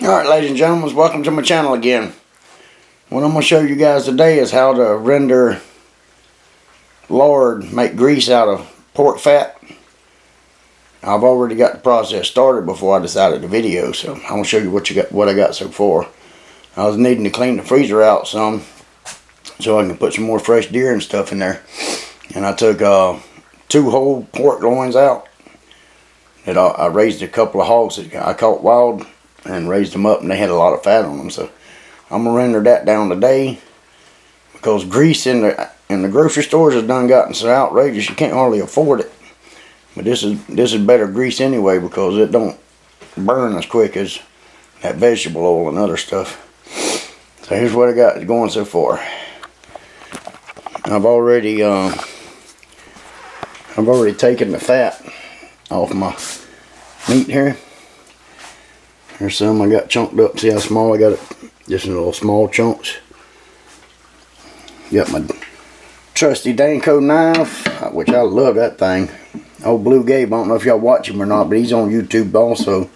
Alright, ladies and gentlemen, welcome to my channel again. What I'm going to show you guys today is how to render lard, make grease out of pork fat. I've already got the process started before I decided the video, so I'm going to show you what I got so far. I was needing to clean the freezer out some so I can put some more fresh deer and stuff in there. And I took 2 whole pork loins out. And I raised a couple of hogs that I caught wild and raised them up, and they had a lot of fat on them. So I'm gonna render that down today, because grease in the grocery stores has done gotten so outrageous you can't hardly afford it. But this is better grease anyway, because it don't burn as quick as that vegetable oil and other stuff. So here's what I got going so far. I've already taken the fat off my meat here. There's some I got chunked up. See how small I got it? Just in little small chunks. Got my trusty Danco knife, which I love that thing. Old Blue Gabe, I don't know if y'all watch him or not, but he's on YouTube also.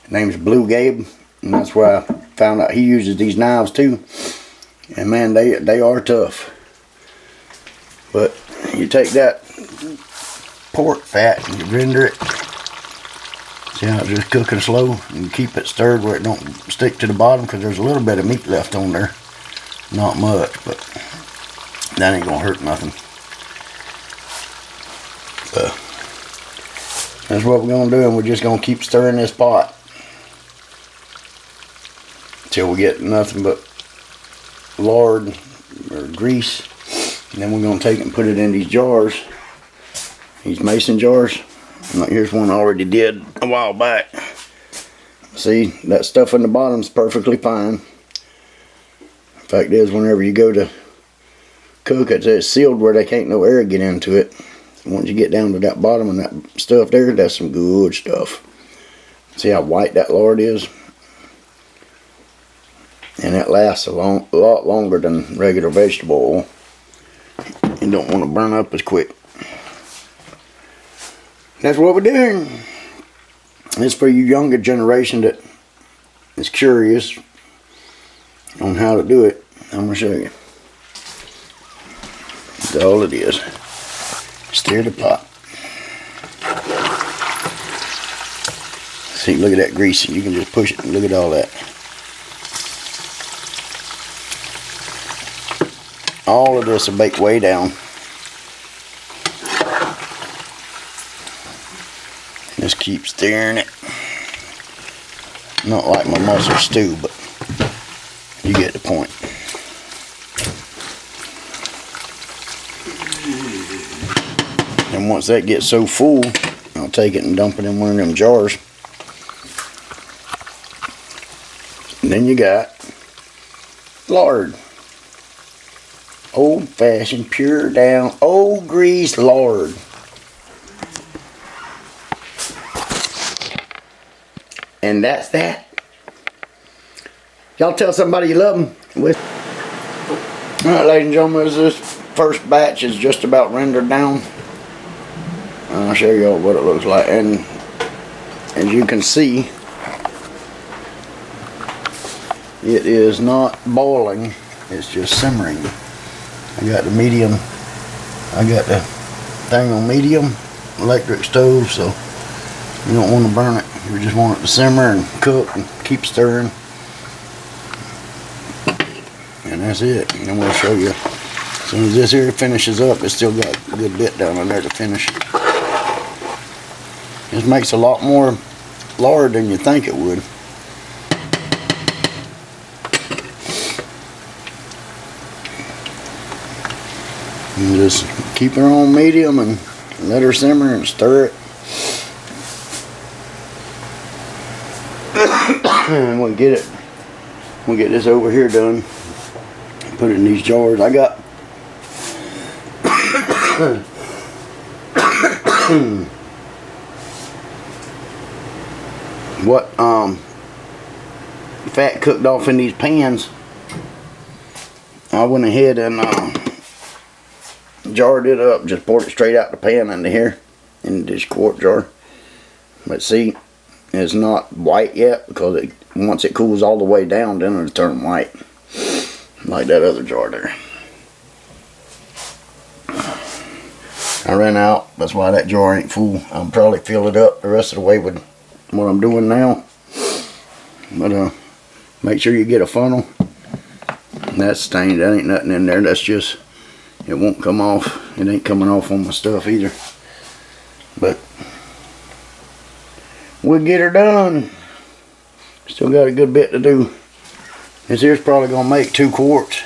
His name's Blue Gabe, and that's where I found out he uses these knives too. And man, they are tough. But you take that pork fat and you render it. See how it's just cooking slow, and keep it stirred where it don't stick to the bottom, because there's a little bit of meat left on there. Not much, but that ain't gonna hurt nothing. That's what we're gonna do, and we're just gonna keep stirring this pot until we get nothing but lard or grease. And then we're gonna take it and put it in these jars, these mason jars. Here's one I already did a while back. See, that stuff in the bottom's perfectly fine. Fact is, whenever you go to cook it, it's sealed where they can't no air get into it. Once you get down to that bottom and that stuff there, that's some good stuff. See how white that lard is? And that lasts a lot longer than regular vegetable oil. You don't want to burn up as quick. That's what we're doing. It's for you younger generation that is curious on how to do it. I'm going to show you. That's all it is. Stir the pot. See, look at that grease. You can just push it and look at all that. All of this will bake way down. Just keep stirring it. Not like my mussel stew, but you get the point. And once that gets so full, I'll take it and dump it in one of them jars. And then you got lard. Old-fashioned, pure down, old grease lard. And that's that. Y'all tell somebody you love them. Alright, ladies and gentlemen, this first batch is just about rendered down. I'll show you all what it looks like. And as you can see, it is not boiling, it's just simmering. I got the medium, I got the thing on medium electric stove, so you don't want to burn it. You just want it to simmer and cook and keep stirring. And that's it. And I'm going to show you. As soon as this here finishes up, it's still got a good bit down in there to finish. This makes a lot more lard than you think it would. And just keep her on medium and let her simmer and stir it. And we'll get this over here done. Put it in these jars. I got what fat cooked off in these pans. I went ahead and jarred it up, just poured it straight out the pan into here in this quart jar. But see, It's not white yet because once it cools all the way down, then it'll turn white. Like that other jar there. I ran out. That's why that jar ain't full. I'll probably fill it up the rest of the way with what I'm doing now. But make sure you get a funnel. That's stained. That ain't nothing in there. That's just, it won't come off. It ain't coming off on my stuff either. But we'll get her done. Still got a good bit to do. This here's probably gonna make 2 quarts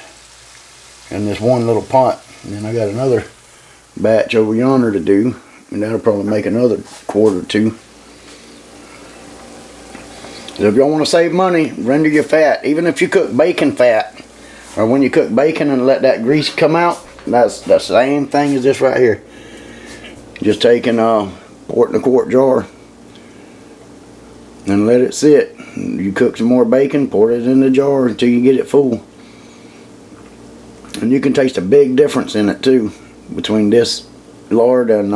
in this one little pot. And then I got another batch over yonder to do, and that'll probably make another quart or 2. So if y'all want to save money, render your fat. Even if you cook bacon fat, or when you cook bacon and let that grease come out, that's the same thing as this right here. Just taking pour it in a quart jar and let it sit. You cook some more bacon, pour it in the jar until you get it full. And you can taste a big difference in it too, between this lard and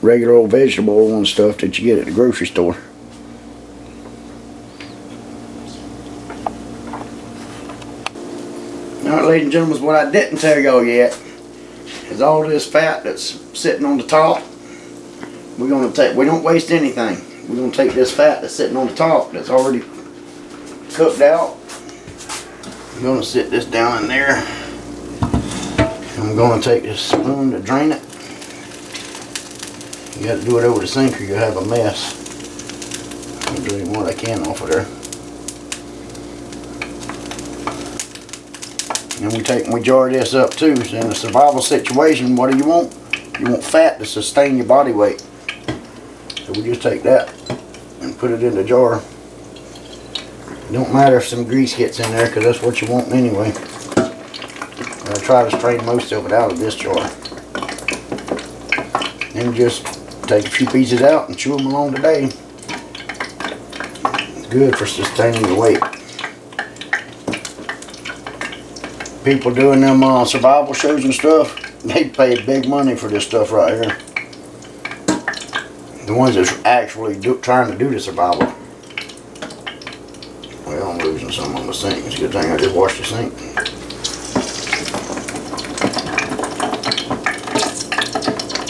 regular old vegetable oil and stuff that you get at the grocery store. Alright, ladies and gentlemen, what I didn't tell y'all yet is all this fat that's sitting on the top. We don't waste anything. We're going to take this fat that's sitting on the top that's already cooked out. I'm going to sit this down in there. I'm going to take this spoon to drain it. You got to do it over the sink or you'll have a mess. I'm drain what I can off of there. And we jar this up too. So in a survival situation, what do you want? You want fat to sustain your body weight. So we just take that and put it in the jar. It don't matter if some grease gets in there because that's what you want anyway. I try to strain most of it out of this jar. Then just take a few pieces out and chew them along today. It's good for sustaining the weight. People doing them survival shows and stuff, they pay big money for this stuff right here. The ones that's actually trying to do the survival. Well, I'm losing some on the sink. It's a good thing I just washed the sink.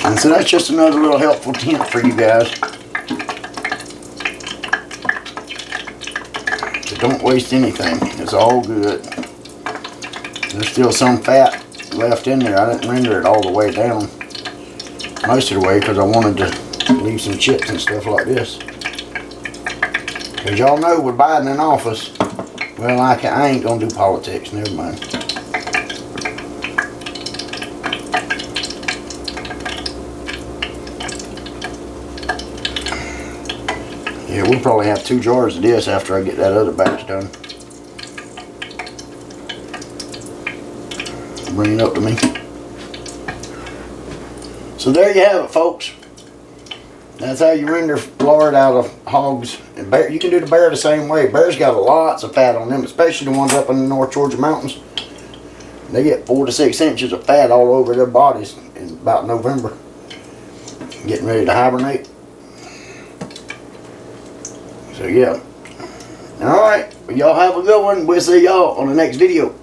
And so that's just another little helpful tip for you guys. So don't waste anything. It's all good. There's still some fat left in there. I didn't render it all the way down. Most of the way because I wanted to leave some chips and stuff like this. Because y'all know with Biden in office, well, I ain't going to do politics. Never mind. Yeah, we'll probably have 2 jars of this after I get that other batch done. Bring it up to me. So there you have it, folks. That's how you render lard out of hogs. And bear, you can do the bear the same way. Bears got lots of fat on them, especially the ones up in the North Georgia mountains. They get 4 to 6 inches of fat all over their bodies in about November. Getting ready to hibernate. So yeah. Alright, y'all have a good one. We'll see y'all on the next video.